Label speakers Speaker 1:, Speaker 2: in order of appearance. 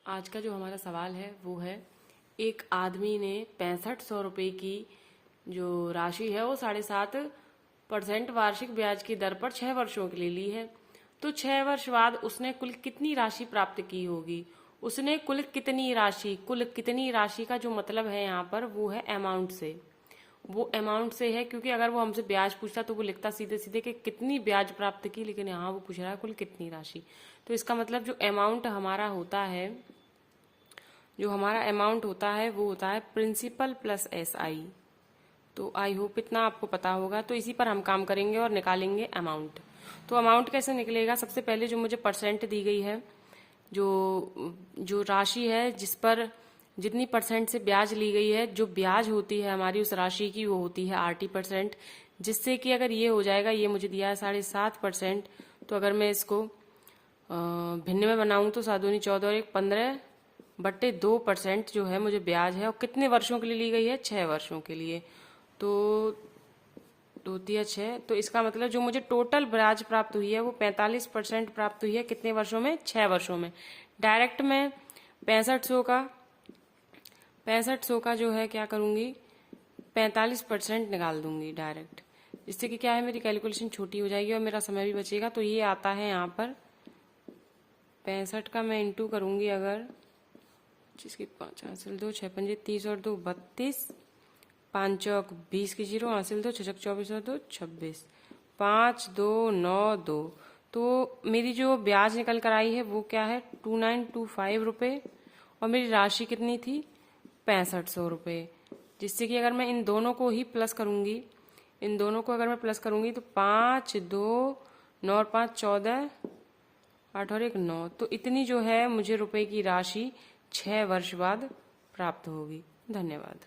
Speaker 1: आज का जो हमारा सवाल है वो है, एक आदमी ने 6500 रुपये की जो राशि है वो 7.5% वार्षिक ब्याज की दर पर 6 वर्षों के लिए ली है। तो 6 वर्ष बाद उसने कुल कितनी राशि प्राप्त की होगी। उसने कुल कितनी राशि का जो मतलब है यहाँ पर वो है अमाउंट से। वो अमाउंट से है क्योंकि अगर वो हमसे ब्याज पूछता तो वो लिखता सीधे सीधे कि कितनी ब्याज प्राप्त की, लेकिन यहाँ वो पूछ रहा है कुल कितनी राशि। तो इसका मतलब जो अमाउंट हमारा होता है, वो होता है प्रिंसिपल प्लस SI। तो आई होप इतना आपको पता होगा। तो इसी पर हम काम करेंगे और निकालेंगे अमाउंट। तो अमाउंट कैसे निकलेगा, सबसे पहले जो मुझे परसेंट दी गई है, जो राशि है जिस पर जितनी परसेंट से ब्याज ली गई है, जो ब्याज होती है हमारी उस राशि की वो होती है RT%। जिससे कि अगर ये हो जाएगा, ये मुझे दिया है 7.5%। तो अगर मैं इसको भिन्न में बनाऊं तो 7 दूनी 14 और 1 15/2% जो है मुझे ब्याज है। और कितने वर्षों के लिए ली गई है, 6 वर्षों के लिए। तो 2 तिया 6। तो इसका मतलब जो मुझे टोटल ब्याज प्राप्त हुई है वो 45% प्राप्त हुई है। कितने वर्षों में, 6 वर्षों में। डायरेक्ट में 6500 का जो है क्या करूंगी, 45% निकाल दूंगी डायरेक्ट। जिससे कि क्या है, मेरी कैलकुलेशन छोटी हो जाएगी और मेरा समय भी बचेगा। तो ये आता है यहाँ पर 65 का मैं इंटू करूंगी अगर, जिसकी 5 हासिल 2 6 पंजे 30 और 2 32, 5 चौक 20 की 0 हासिल 2 6 चौक 24 और 2 26, 5 2 9 2। तो मेरी जो ब्याज निकल कर आई है वो क्या है, 2925 रुपये। और मेरी राशि कितनी थी, 6500 रुपये। जिससे कि अगर मैं इन दोनों को ही प्लस करूंगी, अगर मैं प्लस करूंगी तो 5 2 9 और 5 14, 8 और 1 9। तो इतनी जो है मुझे रुपए की राशि 6 वर्ष बाद प्राप्त होगी। धन्यवाद।